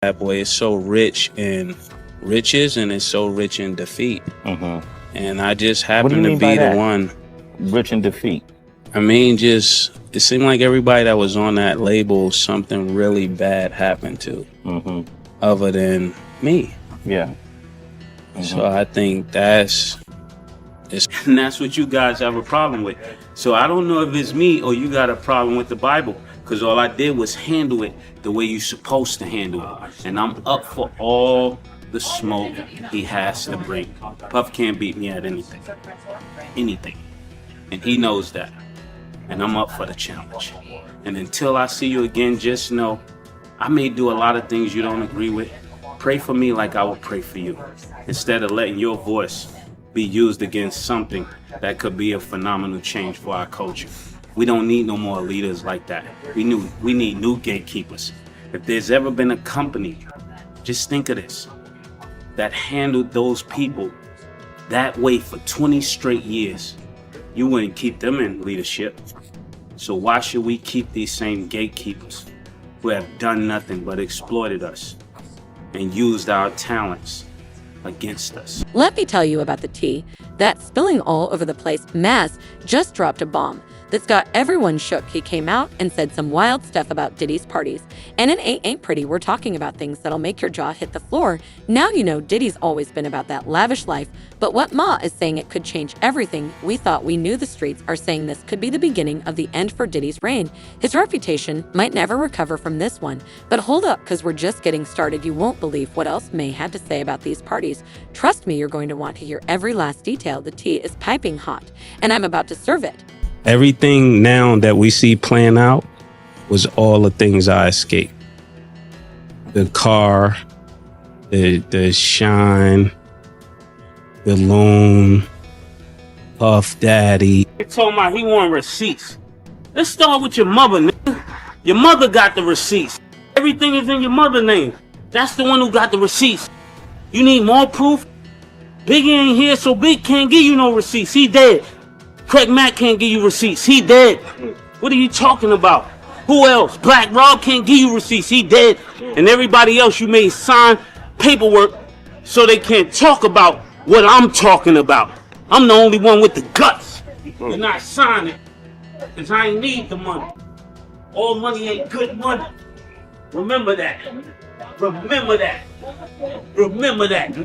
That boy is so rich in riches and is so rich in defeat. And I just What do you happen to mean by be the that? one. Rich in defeat. I mean, just it seemed like everybody that was on that label, something really bad happened to, other than me. Yeah. So I think and that's what you guys have a problem with. So I don't know if it's me or you got a problem with the Bible, because all I did was handle it the way you're supposed to handle it. And I'm up for all the smoke he has to bring. Puff can't beat me at anything. Anything. And he knows that. And I'm up for the challenge. And until I see you again, just know I may do a lot of things you don't agree with. Pray for me like I would pray for you, instead of letting your voice be used against something that could be a phenomenal change for our culture. We don't need no more leaders like that. We need new gatekeepers. If there's ever been a company, just think of this, that handled those people that way for 20 straight years, you wouldn't keep them in leadership. So why should we keep these same gatekeepers who have done nothing but exploited us and used our talents against us? Let me tell you about the tea that's spilling all over the place. Mase just dropped a bomb that's got everyone shook. He came out and said some wild stuff about Diddy's parties. And it ain't pretty. We're talking about things that'll make your jaw hit the floor. Now you know Diddy's always been about that lavish life, but what Ma is saying, it could change everything. We thought we knew. The streets are saying this could be the beginning of the end for Diddy's reign. His reputation might never recover from this one. But hold up, because we're just getting started. You won't believe what else May had to say about these parties. Trust me, you're going to want to hear every last detail. The tea is piping hot, and I'm about to serve it. Everything now that we see playing out was all the things I escaped. The car, the shine, the loan, Puff Daddy. They told me he want receipts. Let's start with your mother, nigga. Your mother got the receipts. Everything is in your mother's name. That's the one who got the receipts. You need more proof? Biggie ain't here, so Big can't give you no receipts. He dead. Craig Mack can't give you receipts. He dead. What are you talking about? Who else? Black Rob can't give you receipts. He dead. And everybody else you made sign paperwork so they can't talk about what I'm talking about. I'm the only one with the guts to not sign it, because I ain't need the money. All money ain't good money. Remember that. Remember that. Remember that.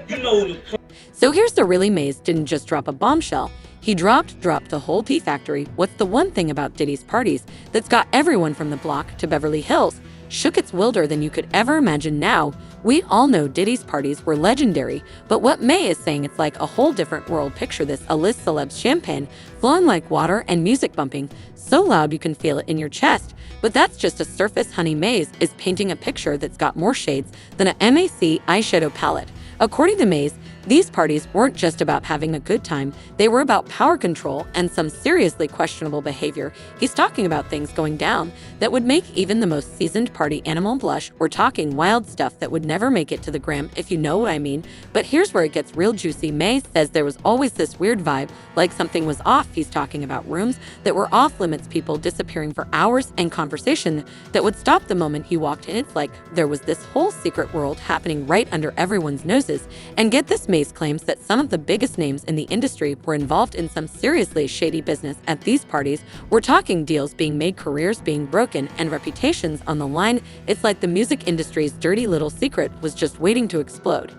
You know the. So here's the really Mase didn't just drop a bombshell. He dropped the whole P Factory. What's the one thing about Diddy's parties that's got everyone from the block to Beverly Hills shook? It's wilder than you could ever imagine. Now, we all know Diddy's parties were legendary, but what May is saying, it's like a whole different world. Picture this, a list celebs champagne flowing like water and music bumping so loud you can feel it in your chest. But that's just a surface. Honey, Mase is painting a picture that's got more shades than a MAC eyeshadow palette. According to Mase, these parties weren't just about having a good time, they were about power control and some seriously questionable behavior. He's talking about things going down that would make even the most seasoned party animal blush. We're talking wild stuff that would never make it to the gram, if you know what I mean. But here's where it gets real juicy. May says there was always this weird vibe, like something was off. He's talking about rooms that were off limits, people disappearing for hours, and conversation that would stop the moment he walked in. It's like there was this whole secret world happening right under everyone's noses. And get this, Mase claims that some of the biggest names in the industry were involved in some seriously shady business at these parties. We're talking deals being made, careers being broken, and reputations on the line. It's like the music industry's dirty little secret was just waiting to explode.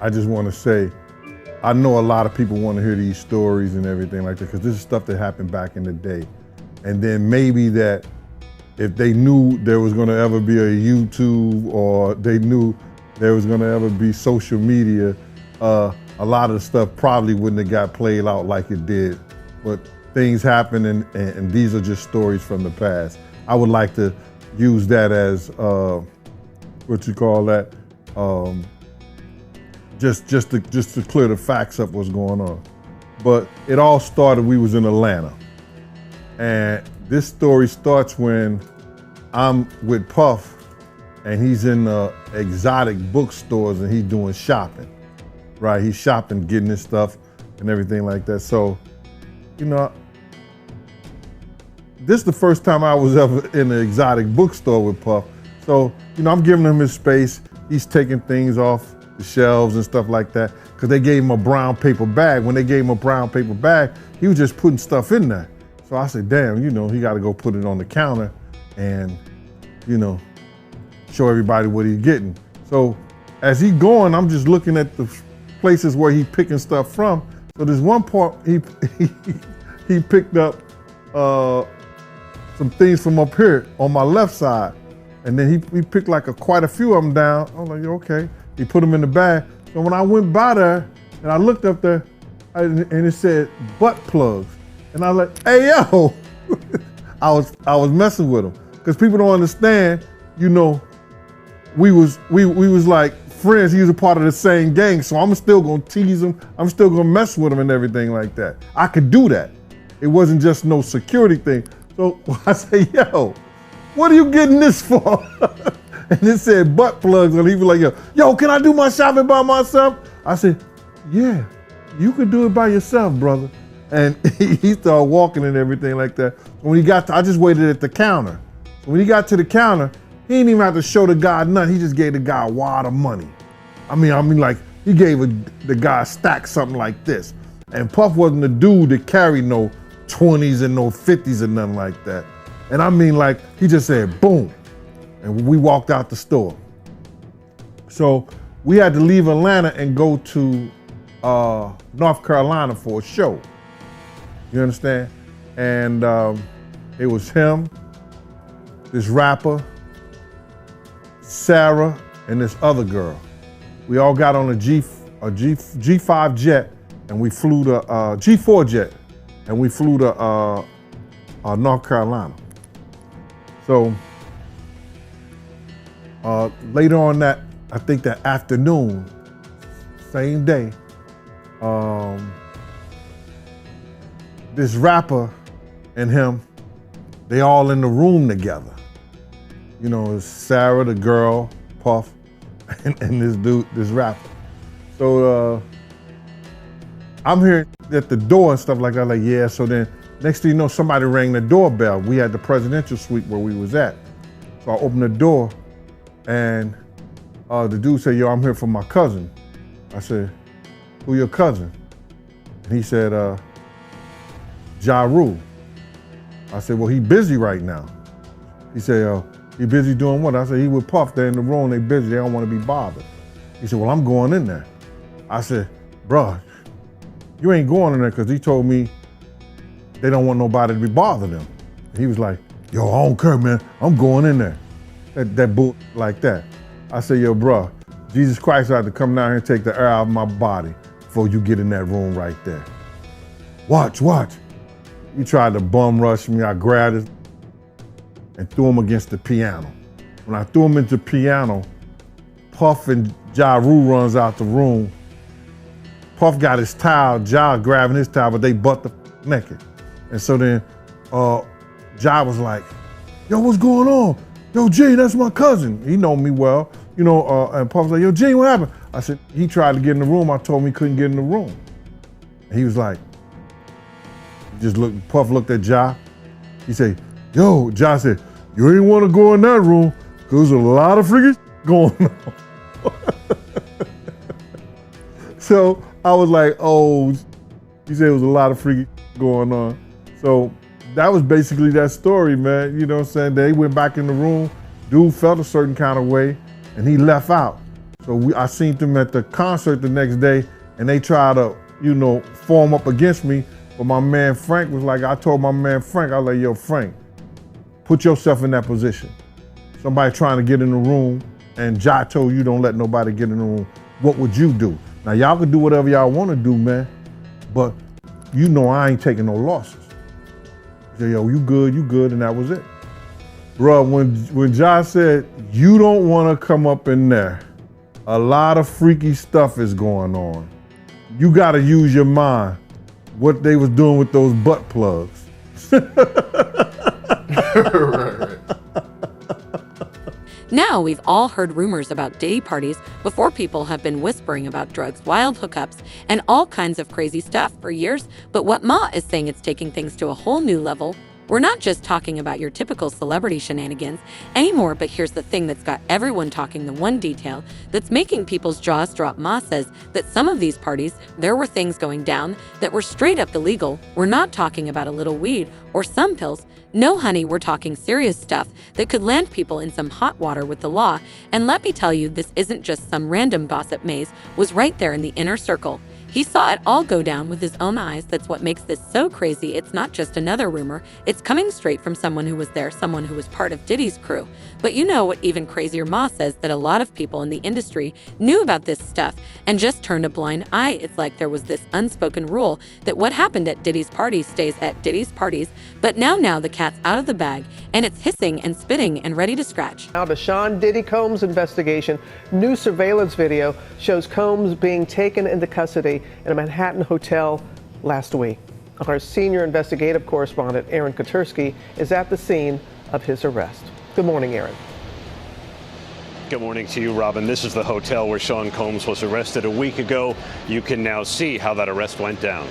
I just want to say, I know a lot of people want to hear these stories and everything like that, because this is stuff that happened back in the day. And then maybe that if they knew there was going to ever be a YouTube, or they knew there was going to ever be social media, a lot of the stuff probably wouldn't have got played out like it did. But things happen, and these are just stories from the past. I would like to use that as, what you call that, just to clear the facts up what's going on. But it all started, we was in Atlanta. And this story starts when I'm with Puff, and he's in exotic bookstores, and he's doing shopping, right? He's shopping, getting his stuff and everything like that. So, you know, this is the first time I was ever in an exotic bookstore with Puff. So, I'm giving him his space. He's taking things off the shelves and stuff like that, because they gave him a brown paper bag. When they gave him a brown paper bag, he was just putting stuff in there. So I said, damn, he got to go put it on the counter and, show everybody what he's getting. So as he going, I'm just looking at the places where he picking stuff from. So there's one part he picked up some things from up here on my left side. And then he picked like quite a few of them down. I was like, okay. He put them in the bag. So when I went by there and I looked up there and it said butt plugs. And I was like, hey, yo. I was messing with him. Because people don't understand, we was like friends. He was a part of the same gang. So I'm still gonna tease him. I'm still gonna mess with him and everything like that. I could do that. It wasn't just no security thing. So I say, yo, what are you getting this for? And it said butt plugs. And he was like, yo, can I do my shopping by myself? I said, yeah, you could do it by yourself, brother. And he started walking and everything like that. When he I just waited at the counter. So when he got to the counter, he didn't even have to show the guy nothing. He just gave the guy a wad of money. I mean, like he gave the guy a stack something like this. And Puff wasn't the dude that carried no 20s and no 50s and nothing like that. And I mean, like, he just said, boom. And we walked out the store. So we had to leave Atlanta and go to North Carolina for a show. You understand? And it was him, this rapper, Sarah, and this other girl. We all got on a G5 jet, and we flew to G4 jet, and we flew to North Carolina. So later on that, I think that afternoon, same day, this rapper and him, they all in the room together. It's Sarah, the girl, Puff, and this dude, this rapper. So I'm here at the door and stuff like that, like, yeah. So then next thing you know, somebody rang the doorbell. We had the presidential suite where we was at. So I opened the door and the dude said, yo, I'm here for my cousin. I said, who your cousin? And he said, Ja Rule. I said, well, he busy right now. He said, he busy doing what? I said, he with Puff, they're in the room, they busy, they don't want to be bothered. He said, well, I'm going in there. I said, bruh, you ain't going in there because he told me they don't want nobody to be bothering them. He was like, yo, I don't care, man, I'm going in there. That boot like that. I said, yo, bruh, Jesus Christ had to come down here and take the air out of my body before you get in that room right there. Watch. He tried to bum rush me. I grabbed it and threw him against the piano. When I threw him into the piano, Puff and Ja Rule runs out the room. Puff got his towel, Ja grabbing his towel, but they butt the naked. And so then Ja was like, yo, what's going on? Yo, G, that's my cousin. He know me well, and Puff was like, yo, G, what happened? I said, he tried to get in the room. I told him he couldn't get in the room. And he was like, Puff looked at Ja. He said, yo, Ja said, you ain't want to go in that room because there's a lot of freaking going on. So I was like, oh, he said it was a lot of freaking going on. So that was basically that story, man. You know what I'm saying? They went back in the room. Dude felt a certain kind of way and he left out. So I seen them at the concert the next day and they tried to, form up against me. But my man Frank was like, I told my man Frank, I was like, yo, Frank, put yourself in that position. Somebody trying to get in the room and Ja told you don't let nobody get in the room. What would you do? Now y'all can do whatever y'all want to do, man, but I ain't taking no losses. He said, yo, you good, and that was it. Bruh, when Ja said, you don't want to come up in there, a lot of freaky stuff is going on. You got to use your mind. What they was doing with those butt plugs. Right. Now we've all heard rumors about Diddy parties before people have been whispering about drugs, wild hookups, and all kinds of crazy stuff for years. But what Ma is saying, it's taking things to a whole new level We're not just talking about your typical celebrity shenanigans anymore, but here's the thing that's got everyone talking, the one detail that's making people's jaws drop. Mase says that some of these parties, there were things going down that were straight up illegal. We're not talking about a little weed or some pills. No, honey, we're talking serious stuff that could land people in some hot water with the law. And let me tell you, this isn't just some random gossip. Mase was right there in the inner circle. He saw it all go down with his own eyes. That's what makes this so crazy. It's not just another rumor. It's coming straight from someone who was there, someone who was part of Diddy's crew. But you know what even crazier? Mase says that a lot of people in the industry knew about this stuff and just turned a blind eye. It's like there was this unspoken rule that what happened at Diddy's party stays at Diddy's parties. But now the cat's out of the bag and it's hissing and spitting and ready to scratch. Now to Sean Diddy Combs' investigation. New surveillance video shows Combs being taken into custody in a Manhattan hotel last week. Our senior investigative correspondent, Aaron Kotersky, is at the scene of his arrest. Good morning, Aaron. Good morning to you, Robin. This is the hotel where Sean Combs was arrested a week ago. You can now see how that arrest went down.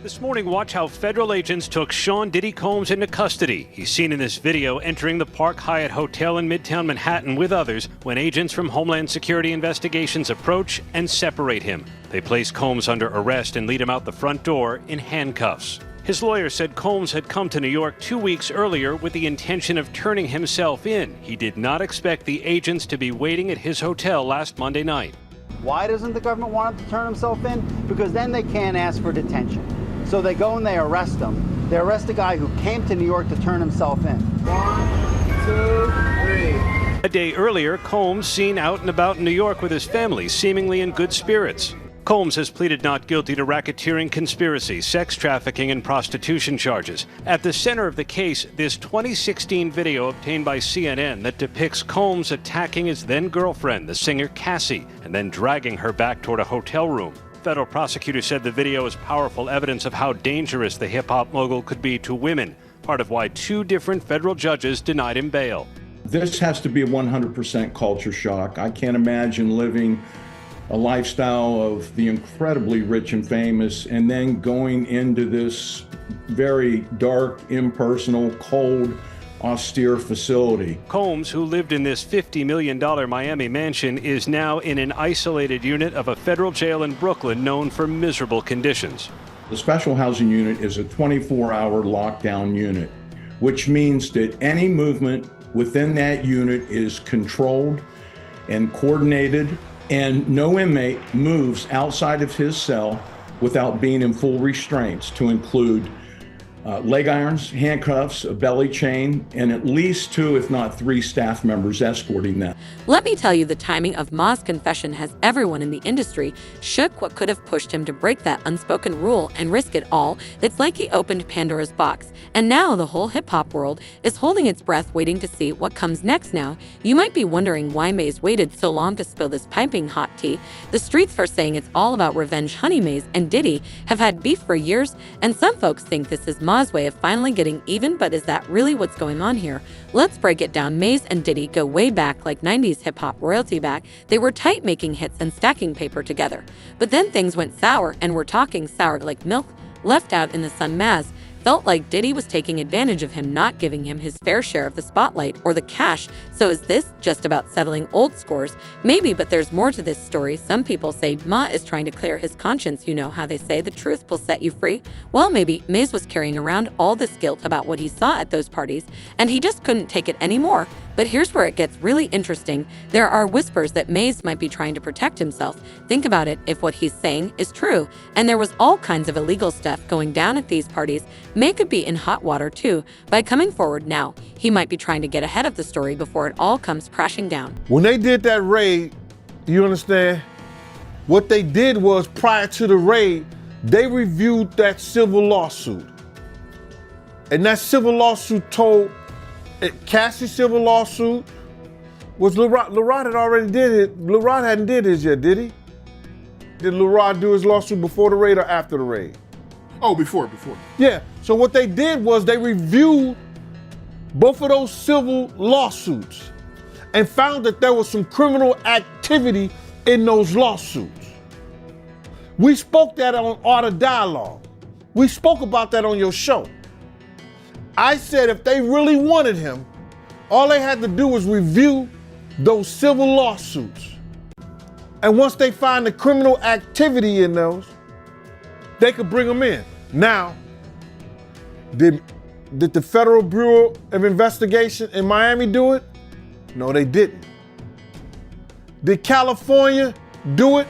This morning, watch how federal agents took Sean Diddy Combs into custody. He's seen in this video entering the Park Hyatt Hotel in Midtown Manhattan with others when agents from Homeland Security Investigations approach and separate him. They place Combs under arrest and lead him out the front door in handcuffs. His lawyer said Combs had come to New York 2 weeks earlier with the intention of turning himself in. He did not expect the agents to be waiting at his hotel last Monday night. Why doesn't the government want him to turn himself in? Because then they can't ask for detention. So they go and they arrest him. They arrest a guy who came to New York to turn himself in. 1, 2, 3. A day earlier, Combs seen out and about in New York with his family, seemingly in good spirits. Combs has pleaded not guilty to racketeering, conspiracy, sex trafficking, and prostitution charges. At the center of the case, this 2016 video obtained by CNN that depicts Combs attacking his then-girlfriend, the singer Cassie, and then dragging her back toward a hotel room. Federal prosecutors said the video is powerful evidence of how dangerous the hip-hop mogul could be to women, part of why 2 different federal judges denied him bail. This has to be a 100% culture shock. I can't imagine living a lifestyle of the incredibly rich and famous and then going into this very dark, impersonal, cold, austere facility. Combs, who lived in this $50 million Miami mansion, is now in an isolated unit of a federal jail in Brooklyn known for miserable conditions. The special housing unit is a 24-hour lockdown unit, which means that any movement within that unit is controlled and coordinated, and no inmate moves outside of his cell without being in full restraints, to include leg irons, handcuffs, a belly chain, and at least 2, if not 3 staff members escorting them. Let me tell you, the timing of Ma's confession has everyone in the industry shook. What could have pushed him to break that unspoken rule and risk it all? It's like he opened Pandora's box, and now the whole hip-hop world is holding its breath, waiting to see what comes next. Now, you might be wondering why Mase waited so long to spill this piping hot tea. The streets are saying it's all about revenge. Honey, Mase and Diddy have had beef for years, and some folks think this is Ma's way of finally getting even, but is that really what's going on here? Let's break it down. Mase and Diddy go way back, like 90s hip-hop royalty back. They were tight, making hits and stacking paper together. But then things went sour, and we're talking sour like milk left out in the sun. Mase felt like Diddy was taking advantage of him, not giving him his fair share of the spotlight or the cash. So is this just about settling old scores? Maybe, but there's more to this story. Some people say Ma is trying to clear his conscience. You know how they say the truth will set you free? Well, maybe Mase was carrying around all this guilt about what he saw at those parties, and he just couldn't take it anymore. But here's where it gets really interesting. There are whispers that Mase might be trying to protect himself. Think about it, if what he's saying is true, and there was all kinds of illegal stuff going down at these parties, May could be in hot water too. By coming forward now, he might be trying to get ahead of the story before it all comes crashing down. When they did that raid, you understand? What they did was, prior to the raid, they reviewed that civil lawsuit. And that civil lawsuit told, Cassie's civil lawsuit was LeRod had already did it. LeRod hadn't did his yet, did he? Did LeRod do his lawsuit before the raid or after the raid? Oh, before. Yeah, so what they did was they reviewed both of those civil lawsuits and found that there was some criminal activity in those lawsuits. We spoke that on Art of Dialogue. We spoke about that on your show. I said if they really wanted him, all they had to do was review those civil lawsuits. And once they find the criminal activity in those, they could bring him in. Now, did the Federal Bureau of Investigation in Miami do it? No, they didn't. Did California do it?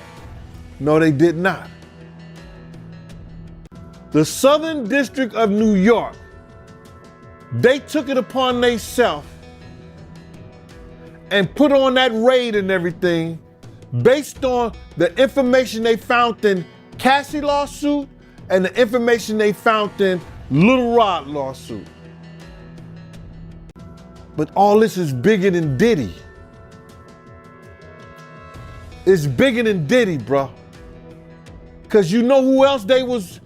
No, they did not. The Southern District of New York, they took it upon themselves and put on that raid and everything based on the information they found in Cassie lawsuit and the information they found in Little Rod lawsuit. But all this is bigger than Diddy. It's bigger than Diddy, bro. Cause you know who else they was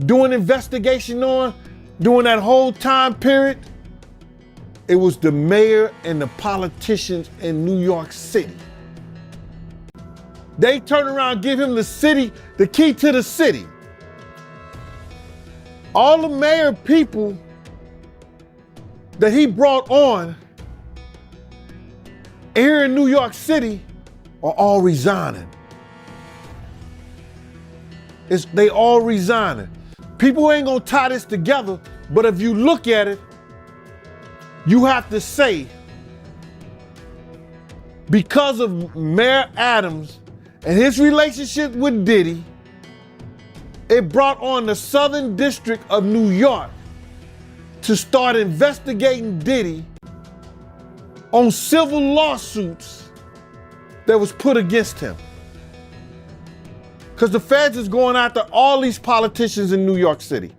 doing investigation on during that whole time period? It was the mayor and the politicians in New York City. They turn around and give him the key to the city. All the mayor people that he brought on here in New York City are all resigning. They all resigning. People ain't gonna tie this together, but if you look at it, you have to say, because of Mayor Adams and his relationship with Diddy, it brought on the Southern District of New York to start investigating Diddy on civil lawsuits that was put against him. Because the feds is going after all these politicians in New York City.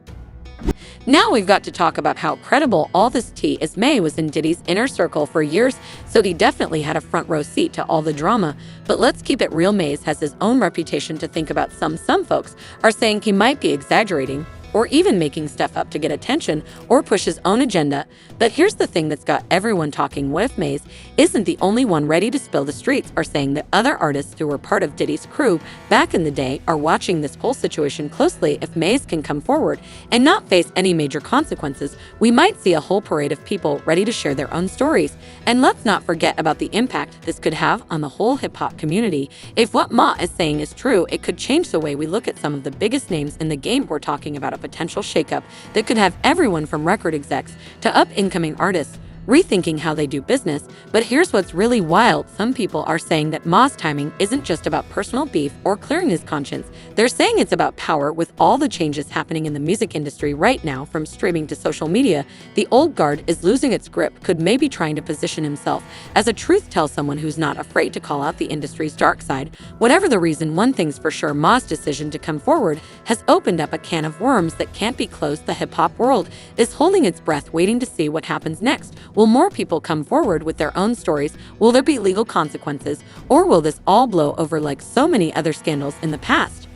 Now we've got to talk about how credible all this tea is. May was in Diddy's inner circle for years, so he definitely had a front row seat to all the drama. But let's keep it real. Mase has his own reputation to think about. Some folks are saying he might be exaggerating or even making stuff up to get attention or push his own agenda. But here's the thing that's got everyone talking. What if Mase isn't the only one ready to spill? The streets are saying that other artists who were part of Diddy's crew back in the day are watching this whole situation closely. If Mase can come forward and not face any major consequences, we might see a whole parade of people ready to share their own stories. And let's not forget about the impact this could have on the whole hip-hop community. If what Ma is saying is true, it could change the way we look at some of the biggest names in the game. We're talking about a potential shakeup that could have everyone from record execs to up-and-coming artists rethinking how they do business. But here's what's really wild. Some people are saying that Ma's timing isn't just about personal beef or clearing his conscience. They're saying it's about power. With all the changes happening in the music industry right now, from streaming to social media, the old guard is losing its grip, could maybe trying to position himself as a truth-tell, someone who's not afraid to call out the industry's dark side. Whatever the reason, one thing's for sure, Ma's decision to come forward has opened up a can of worms that can't be closed. The hip-hop world is holding its breath, waiting to see what happens next. Will more people come forward with their own stories? Will there be legal consequences? Or will this all blow over like so many other scandals in the past?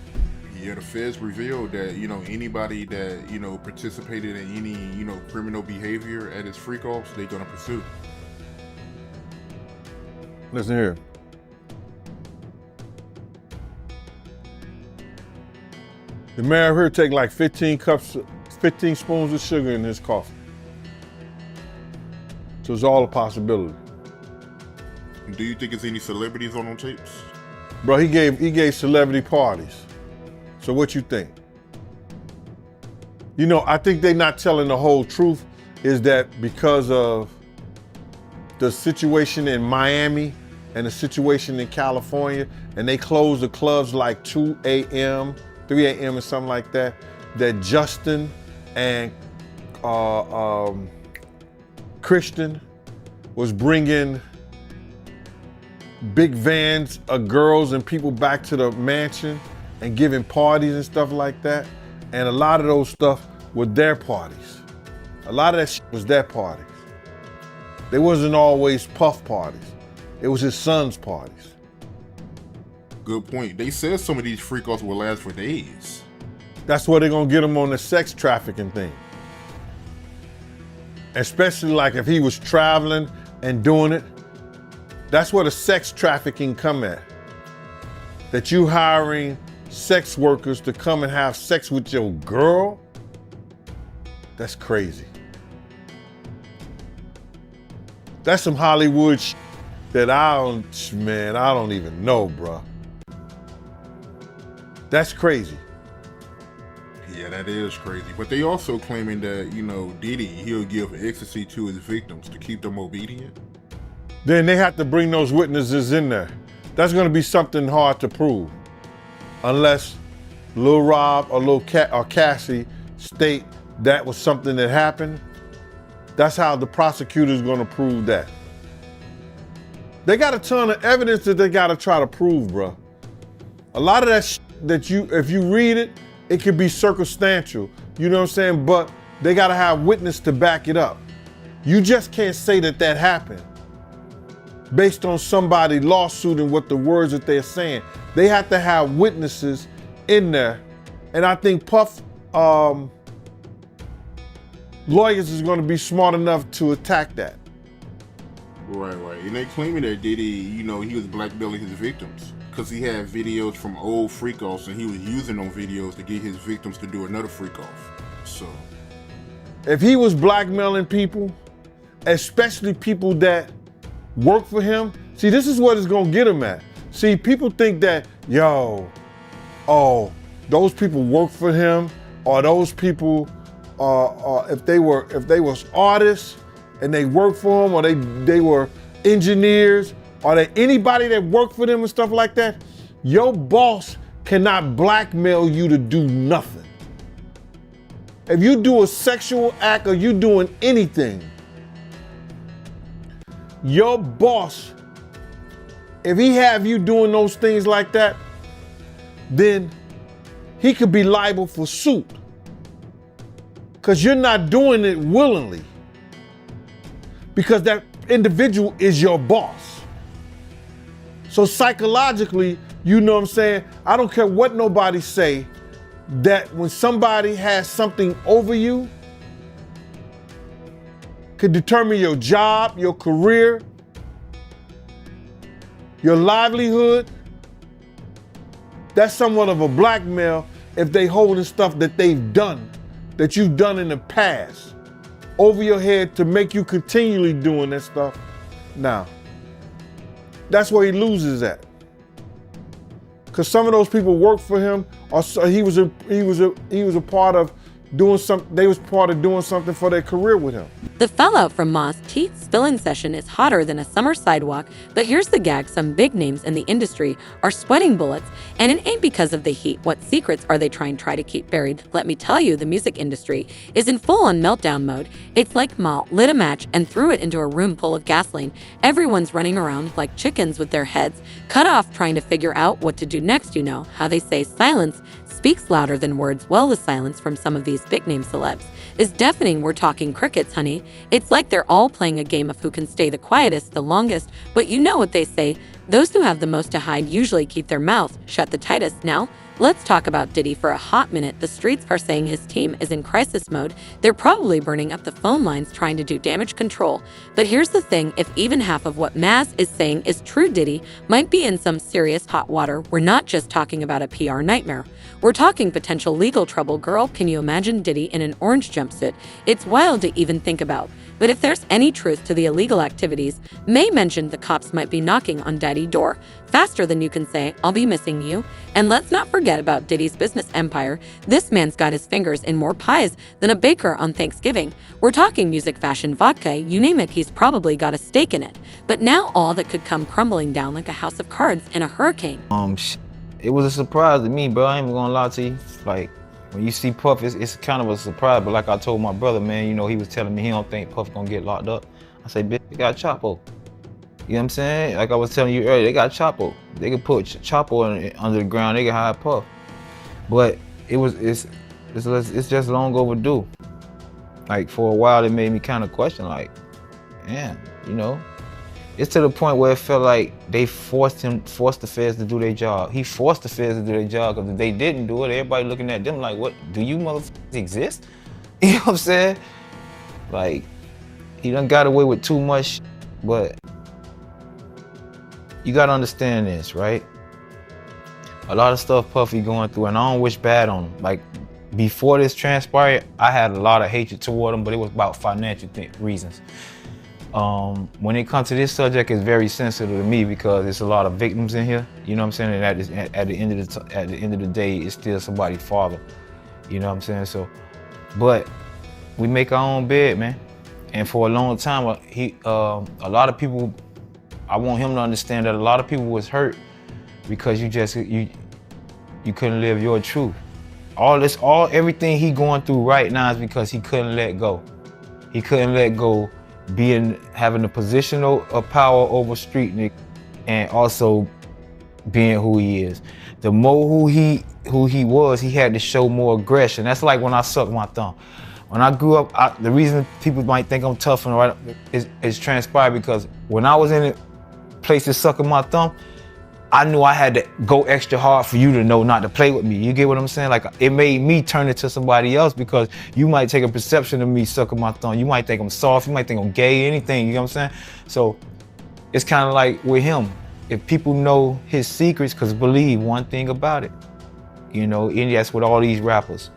Yeah, the feds revealed that, anybody that, participated in any, criminal behavior at his freak-offs, they're going to pursue. Listen here. The mayor here take like 15 spoons of sugar in his coffee. So it's all a possibility. Do you think there's any celebrities on tapes? Bro, he gave celebrity parties. So what you think? I think they're not telling the whole truth, is that because of the situation in Miami and the situation in California, and they closed the clubs like 2 a.m., 3 a.m. or something like that, that Justin and Christian was bringing big vans of girls and people back to the mansion and giving parties and stuff like that. And a lot of those stuff were their parties. A lot of that shit was their parties. They wasn't always Puff parties. It was his son's parties. Good point. They said some of these freak-offs will last for days. That's where they're gonna get him on the sex trafficking thing. Especially like if he was traveling and doing it. That's where the sex trafficking come at. That you hiring sex workers to come and have sex with your girl? That's crazy. That's some Hollywood that I don't even know, bro. That's crazy. Yeah, that is crazy. But they also claiming that, Diddy, he'll give ecstasy to his victims to keep them obedient. Then they have to bring those witnesses in there. That's gonna be something hard to prove. Unless Lil Rob or or Cassie state that was something that happened. That's how the prosecutor's gonna prove that. They got a ton of evidence that they gotta try to prove, bro. A lot of that that if you read it, it could be circumstantial, you know what I'm saying? But they gotta have witness to back it up. You just can't say that happened based on somebody lawsuit and what the words that they're saying. They have to have witnesses in there. And I think Puff lawyers is gonna be smart enough to attack that. Right. And they claiming that Diddy, he was blackmailing his victims because he had videos from old freak-offs and he was using those videos to get his victims to do another freak-off. So, if he was blackmailing people, especially people that work for him, see, this is what it's gonna get him at. See, people think that, those people work for him, or those people, if they was artists and they worked for him, or they were engineers, or they anybody that worked for them and stuff like that, your boss cannot blackmail you to do nothing. If you do a sexual act or you doing anything, your boss, if he have you doing those things like that, then he could be liable for suit. Because you're not doing it willingly. Because that individual is your boss. So psychologically, you know what I'm saying? I don't care what nobody say, that when somebody has something over you, could determine your job, your career, your livelihood. That's somewhat of a blackmail if they holding stuff that they've done, that you've done in the past, over your head to make you continually doing that stuff now. That's where he loses at. Because some of those people work for him, or he was a part of doing something. They was part of doing something for their career with him. The fallout from Mase' teeth spilling session is hotter than a summer sidewalk, but here's the gag: some big names in the industry are sweating bullets, and it ain't because of the heat. What secrets are they trying to keep buried? Let me tell you, the music industry is in full-on meltdown mode. It's like Ma lit a match and threw it into a room full of gasoline. Everyone's running around like chickens with their heads cut off, trying to figure out what to do next. You know how they say silence speaks louder than words. Well, the silence from some of these big-name celebs is deafening. We're talking crickets, honey. It's like they're all playing a game of who can stay the quietest the longest. But you know what they say, those who have the most to hide usually keep their mouths shut the tightest. Now, let's talk about Diddy for a hot minute. The streets are saying his team is in crisis mode. They're probably burning up the phone lines trying to do damage control. But here's the thing, if even half of what Mase is saying is true, Diddy might be in some serious hot water. We're not just talking about a PR nightmare. We're talking potential legal trouble. Girl, can you imagine Diddy in an orange jumpsuit? It's wild to even think about. But if there's any truth to the illegal activities, May mentioned the cops might be knocking on Daddy's door faster than you can say, I'll be missing you. And let's not forget about Diddy's business empire. This man's got his fingers in more pies than a baker on Thanksgiving. We're talking music, fashion, vodka, you name it, he's probably got a stake in it. But now all that could come crumbling down like a house of cards in a hurricane. It was a surprise to me, bro. I ain't even gonna lie to you. Like, when you see Puff, it's kind of a surprise. But like I told my brother, man, you know, he was telling me he don't think Puff gonna get locked up. I say, bitch, they got Chapo. You know what I'm saying? Like I was telling you earlier, they got Chapo. They could put Chapo under the ground. They could hide Puff. But it's just long overdue. Like for a while, it made me kind of question, like, man, you know. It's to the point where it felt like they forced the feds to do their job. He forced the feds to do their job, because if they didn't do it, everybody looking at them like, what, do you motherfuckers exist? You know what I'm saying? Like, he done got away with too much, but you gotta understand this, right? A lot of stuff Puffy going through, and I don't wish bad on him. Like, before this transpired, I had a lot of hatred toward him, but it was about financial reasons. When it comes to this subject, it's very sensitive to me because it's a lot of victims in here. You know what I'm saying? And at the end of the day, it's still somebody's father. You know what I'm saying? So, but we make our own bed, man. And for a long time, a lot of people, I want him to understand that a lot of people was hurt because you couldn't live your truth. Everything he going through right now is because he couldn't let go. He couldn't let go having a position of power over street nigga and also being who he is. The more who he was, he had to show more aggression. That's like when I sucked my thumb. When I grew up, the reason people might think I'm tough and right is transpired because when I was in a place sucking my thumb, I knew I had to go extra hard for you to know not to play with me. You get what I'm saying? Like, it made me turn it to somebody else because you might take a perception of me sucking my thumb. You might think I'm soft, you might think I'm gay, anything, you know what I'm saying? So it's kind of like with him, if people know his secrets, because believe one thing about it, you know, and that's with all these rappers,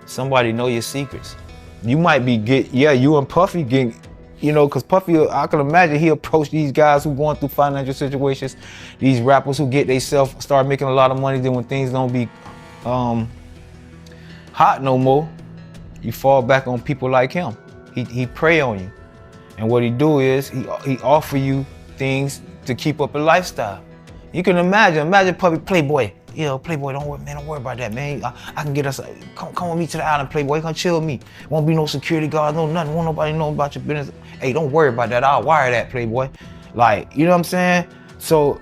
somebody know your secrets. You might be you and Puffy getting, you know, because Puffy, I can imagine he approached these guys who going through financial situations, these rappers who get themselves, start making a lot of money, then when things don't be hot no more, you fall back on people like him. He prey on you. And what he do is, he offer you things to keep up a lifestyle. You can imagine Puffy, Playboy. You know, Playboy, don't worry about that, man. I can get us, come with me to the island, Playboy, come chill with me. Won't be no security guard, no nothing, won't nobody know about your business. Hey, don't worry about that, I'll wire that, Playboy. Like, you know what I'm saying? So,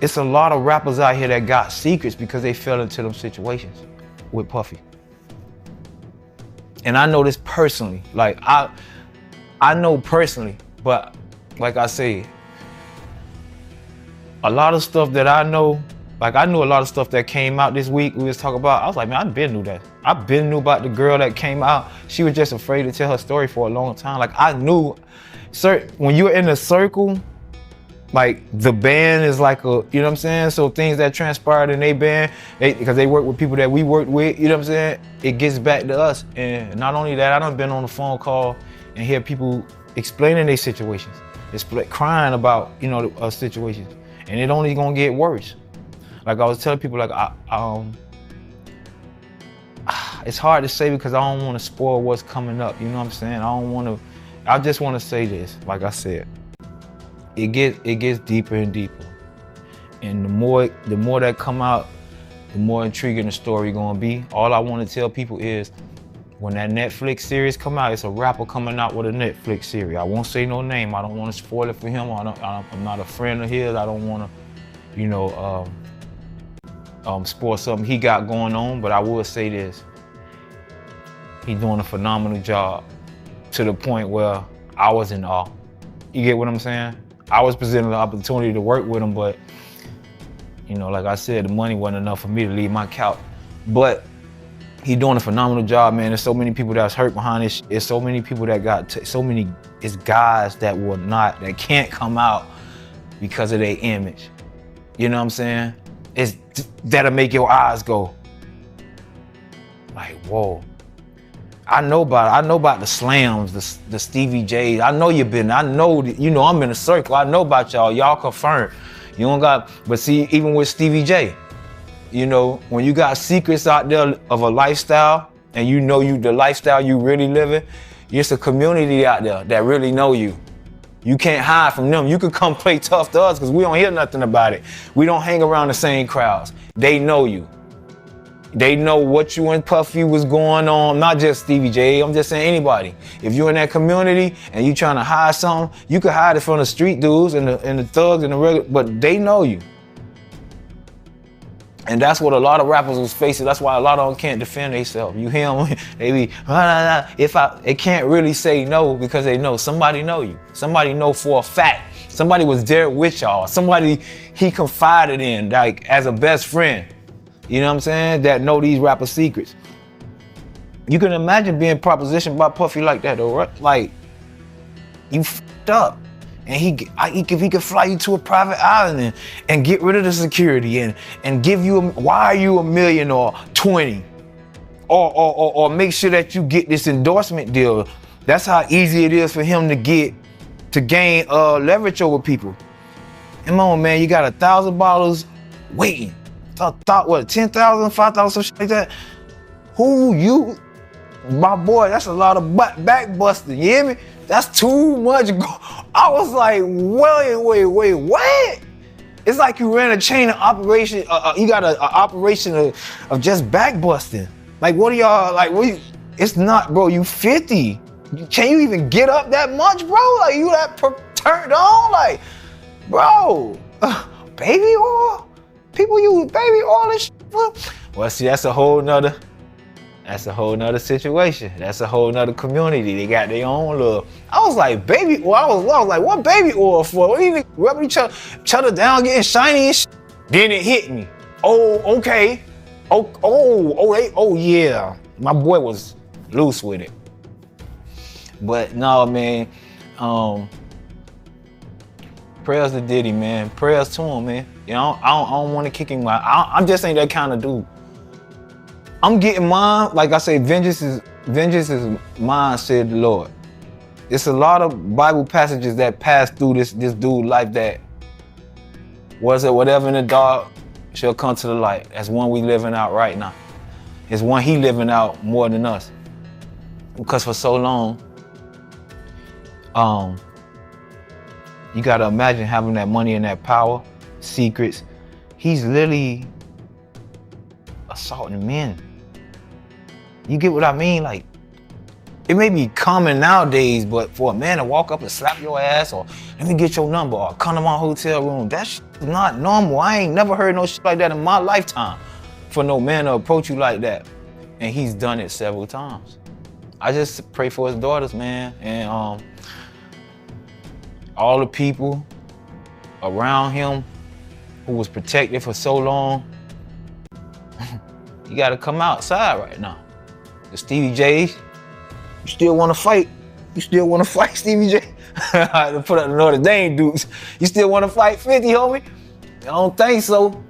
it's a lot of rappers out here that got secrets because they fell into them situations with Puffy. And I know this personally, like, I know personally, but like I say, a lot of stuff that I know, like I knew a lot of stuff that came out this week we was talking about. I was like, man, I been knew that. I been knew about the girl that came out. She was just afraid to tell her story for a long time. Like I knew, when you're in a circle, like the band is like a, you know what I'm saying? So things that transpired in their band, because they work with people that we worked with, you know what I'm saying? It gets back to us. And not only that, I done been on the phone call and hear people explaining their situations. It's crying about, you know, situations. And it only gonna get worse. Like I was telling people, like it's hard to say because I don't want to spoil what's coming up. You know what I'm saying? I just want to say this. Like I said, it gets deeper and deeper, and the more that come out, the more intriguing the story gonna be. All I want to tell people is, when that Netflix series come out, it's a rapper coming out with a Netflix series. I won't say no name. I don't want to spoil it for him. I'm not a friend of his. I don't want to, you know, spoil something he got going on. But I will say this: he's doing a phenomenal job to the point where I was in awe. You get what I'm saying? I was presented the opportunity to work with him, but you know, like I said, the money wasn't enough for me to leave my couch. But he's doing a phenomenal job, man. There's so many people that's hurt behind this. There's so many people that got it's guys that that can't come out because of their image. You know what I'm saying? That'll make your eyes go like, whoa. I know about the slams, the Stevie J's. I know I'm in a circle. I know about y'all. Y'all confirmed. You don't got, but see, even with Stevie J, you know, when you got secrets out there of a lifestyle and you know the lifestyle you really living, it's a community out there that really know you. You can't hide from them. You can come play tough to us because we don't hear nothing about it. We don't hang around the same crowds. They know you. They know what you and Puffy was going on, not just Stevie J, I'm just saying anybody. If you're in that community and you trying to hide something, you can hide it from the street dudes and the thugs and the regular, but they know you. And that's what a lot of rappers was facing. That's why a lot of them can't defend themselves. You hear them, they be, they can't really say no because they know somebody know you. Somebody know for a fact. Somebody was there with y'all. Somebody he confided in, like as a best friend. You know what I'm saying? That know these rapper secrets. You can imagine being propositioned by Puffy like that though, right? Like, you f***ed up. And he could fly you to a private island and get rid of the security and give you, wire you $1 million or 20. Or make sure that you get this endorsement deal. That's how easy it is for him to gain leverage over people. Come on, man, you got 1,000 bottles waiting. Thought what, 10,000, 5,000, some shit like that. Who you, my boy, that's a lot of back busting, you hear me? That's too much. I was like, wait, what? It's like you ran a chain of operation, you got an operation of just back busting. Like, what are y'all, like, it's not, bro, you 50. Can you even get up that much, bro? Like, you that turned on? Like, bro, baby oil? People use baby oil and shit. Well, see, that's a whole nother situation. That's a whole nother community. They got their own love. I was like, baby oil? I was like, what baby oil for? What do you rubbing each other down, getting shiny and shit? Then it hit me. Oh, okay. Oh, yeah. My boy was loose with it. But no, man. Prayers to Diddy, man. Prayers to him, man. You know, I don't want to kick him out. I just ain't that kind of dude. I'm getting mine. Like I say, vengeance is mine, said the Lord. It's a lot of Bible passages that pass through this dude's life that was it whatever in the dark shall come to the light. That's one we living out right now. It's one he living out more than us. Because for so long, you gotta imagine having that money and that power, secrets. He's literally assaulting men. You get what I mean? Like, it may be common nowadays, but for a man to walk up and slap your ass or let me get your number or come to my hotel room, that's not normal. I ain't never heard no shit like that in my lifetime for no man to approach you like that. And he's done it several times. I just pray for his daughters, man, and all the people around him who was protected for so long. You gotta come outside right now. The Stevie J's, you still wanna fight? You still wanna fight, Stevie J? To put up the Notre Dame dudes. You still wanna fight 50, homie? I don't think so.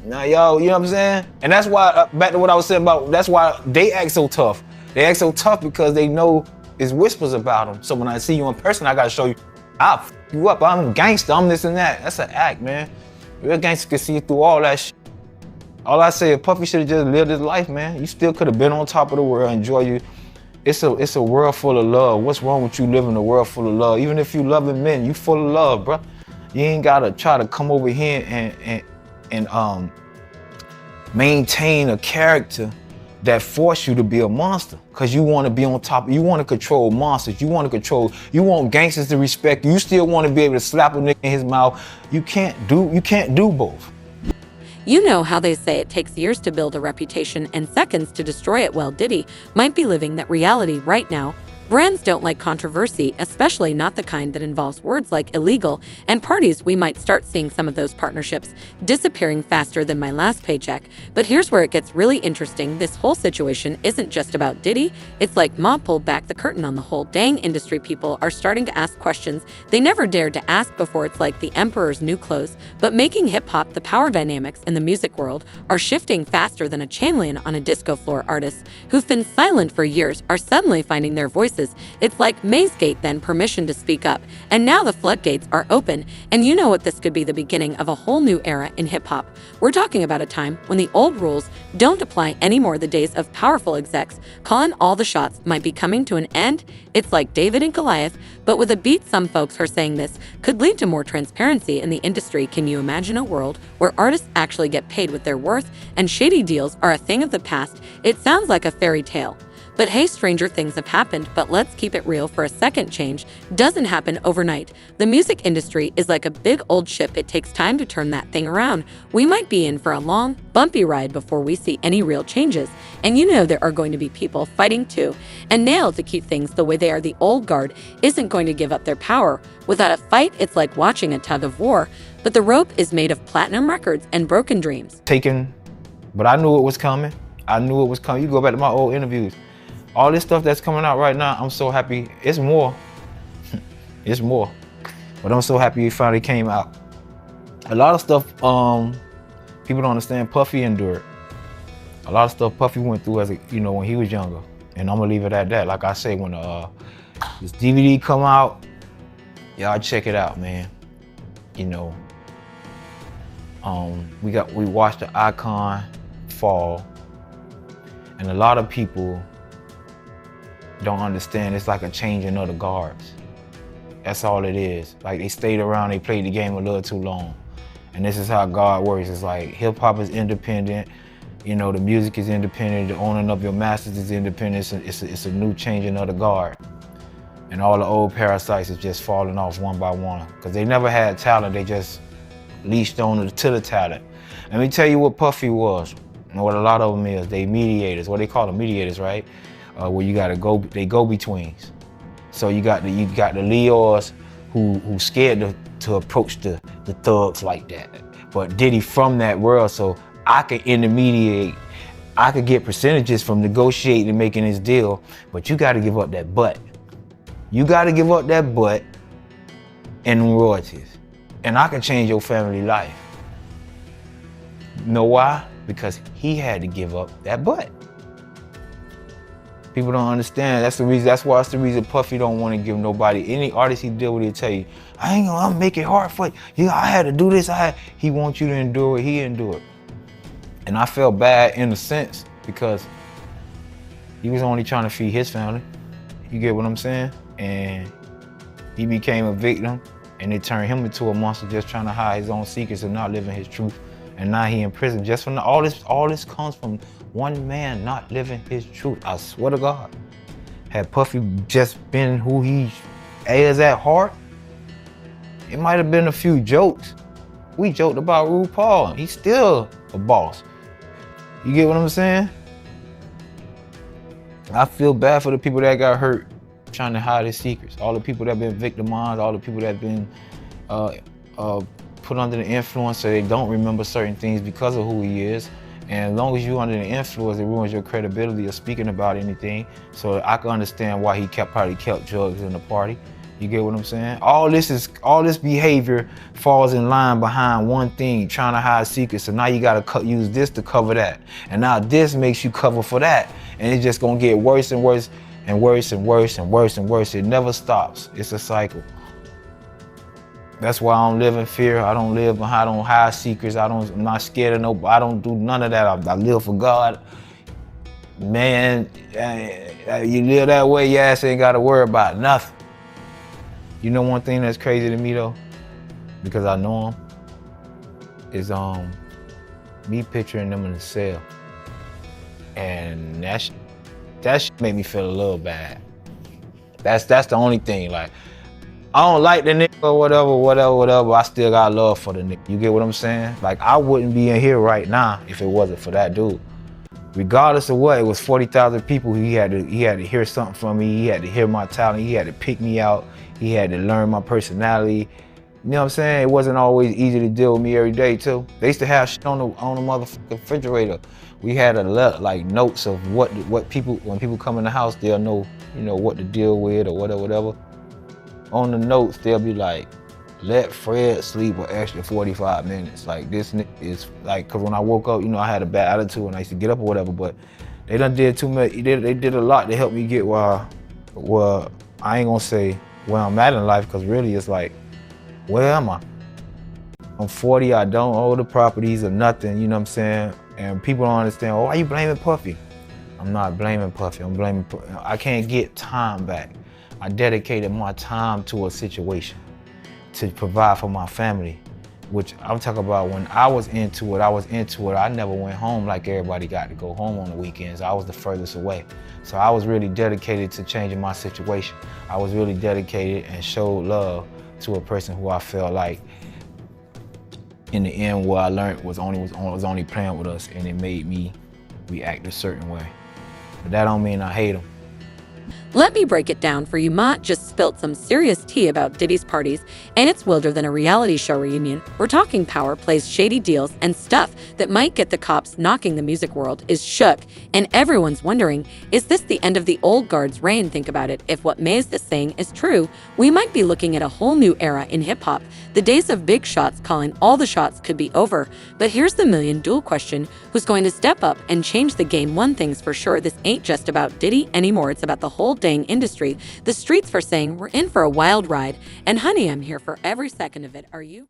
Now, y'all, you know what I'm saying? And that's why, back to what I was saying about, that's why they act so tough. They act so tough because they know it's whispers about them. So when I see you in person, I gotta show you, I'll f you up, I'm a gangster, I'm this and that. That's an act, man. Real gangster can see through all that shit. All I say is Puffy should have just lived his life, man. You still could have been on top of the world, enjoy you. It's a world full of love. What's wrong with you living in a world full of love? Even if you loving men, you full of love, bro. You ain't gotta try to come over here and maintain a character that force you to be a monster. Cause you wanna be on top, you wanna control monsters, you want gangsters to respect you, you still wanna be able to slap a nigga in his mouth. You can't do both. You know how they say it takes years to build a reputation and seconds to destroy it? Well, Diddy might be living that reality right now. Brands don't like controversy, especially not the kind that involves words like illegal, and parties we might start seeing some of those partnerships disappearing faster than my last paycheck. But here's where it gets really interesting. This whole situation isn't just about Diddy. It's like Ma pulled back the curtain on the whole dang industry. People are starting to ask questions they never dared to ask before. It's like the emperor's new clothes. But making hip-hop, the power dynamics in the music world are shifting faster than a chameleon on a disco floor. Artists who've been silent for years are suddenly finding their voices. It's like Masegate, then permission to speak up. And now the floodgates are open. And you know what? This could be the beginning of a whole new era in hip-hop. We're talking about a time when the old rules don't apply anymore. The days of powerful execs calling all the shots might be coming to an end. It's like David and Goliath, but with a beat. Some folks are saying this could lead to more transparency in the industry. Can you imagine a world where artists actually get paid with their worth and shady deals are a thing of the past? It sounds like a fairy tale. But hey, stranger things have happened. But let's keep it real for a second. Change doesn't happen overnight. The music industry is like a big old ship. It takes time to turn that thing around. We might be in for a long, bumpy ride before we see any real changes. And you know there are going to be people fighting too and nail to keep things the way they are. The old guard isn't going to give up their power. Without a fight, it's like watching a tug of war. But the rope is made of platinum records and broken dreams. But I knew it was coming. You go back to my old interviews. All this stuff that's coming out right now, I'm so happy. It's more. It's more. But I'm so happy it finally came out. A lot of stuff people don't understand Puffy endured. A lot of stuff Puffy went through as when he was younger. And I'm gonna leave it at that. Like I say, when This DVD come out, y'all check it out, man. You know, we watched the icon fall, and a lot of people don't understand. It's like a changing of the guards. That's all it is. Like, they stayed around, they played the game a little too long. And this is how God works. It's like hip hop is independent, you know, the music is independent, the owning of your masters is independent. It's a new changing of the guard. And all the old parasites is just falling off one by one. Because they never had talent, they just leashed on to the talent. Let me tell you what Puffy was, and what a lot of them is. They mediators, what they call them, mediators, right? Where you gotta go, they go-betweens. So you got the Leos who scared to approach the thugs like that. But Diddy from that world, so I could intermediate, I could get percentages from negotiating and making this deal, but you gotta give up that butt. You gotta give up that butt and royalties. And I can change your family life. You know why? Because he had to give up that butt. People don't understand. That's the reason. That's why it's the reason Puffy don't want to give nobody, any artist he deal with, he'll tell you, I'm make it hard for you. I had to do this. He wants you to endure it. He endured. And I felt bad in a sense because he was only trying to feed his family. You get what I'm saying? And he became a victim, and it turned him into a monster just trying to hide his own secrets and not living his truth. And now he in prison just from all this comes from one man not living his truth. I swear to God. Had Puffy just been who he is at heart, it might have been a few jokes. We joked about RuPaul. He's still a boss. You get what I'm saying? I feel bad for the people that got hurt trying to hide his secrets. All the people that been victimized, all the people that been put under the influence so they don't remember certain things because of who he is. And as long as you're under the influence, it ruins your credibility of speaking about anything. So I can understand why he probably kept drugs in the party. You get what I'm saying? All this behavior falls in line behind one thing, trying to hide secrets. So now you gotta use this to cover that. And now this makes you cover for that. And it's just gonna get worse and worse and worse and worse and worse and worse. It never stops. It's a cycle. That's why I don't live in fear. I don't hide secrets. I'm not scared of nobody. I don't do none of that. I live for God. Man, you live that way, your ass ain't gotta worry about nothing. You know one thing that's crazy to me though, because I know him, is me picturing them in the cell. And that shit made me feel a little bad. That's the only thing. Like, I don't like the nigga or whatever. I still got love for the nigga. You get what I'm saying? Like, I wouldn't be in here right now if it wasn't for that dude. Regardless of what, it was 40,000 people. He had to hear something from me. He had to hear my talent. He had to pick me out. He had to learn my personality. You know what I'm saying? It wasn't always easy to deal with me every day too. They used to have shit on the motherfucking refrigerator. We had like notes of what people, when people come in the house, they'll know, you know, what to deal with or whatever. On the notes, they'll be like, let Fred sleep an extra 45 minutes. Like, this is like, cause when I woke up, you know, I had a bad attitude and I used to get up or whatever, but they done did too much. They did a lot to help me get where I ain't gonna say where I'm at in life, cause really it's like, where am I? I'm 40, I don't own the properties or nothing, you know what I'm saying? And people don't understand, oh, why you blaming Puffy? I'm not blaming Puffy, I can't get time back. I dedicated my time to a situation to provide for my family, which I'm talking about when I was into it. I never went home like everybody got to go home on the weekends. I was the furthest away. So I was really dedicated to changing my situation. I was really dedicated and showed love to a person who I felt like, in the end, what I learned was only playing with us, and it made me react a certain way. But that don't mean I hate him. Let me break it down for you. Mott just spilt some serious tea about Diddy's parties, and it's wilder than a reality show reunion. We're talking power plays, shady deals, and stuff that might get the cops knocking the music world is shook, and everyone's wondering, is this the end of the old guard's reign? Think about it. If what Mase is saying is true, we might be looking at a whole new era in hip-hop. The days of big shots calling all the shots could be over. But here's the million-dollar question. Who's going to step up and change the game? One thing's for sure, this ain't just about Diddy anymore. It's about the whole dang industry, the streets for saying we're in for a wild ride. And honey, I'm here for every second of it. Are you?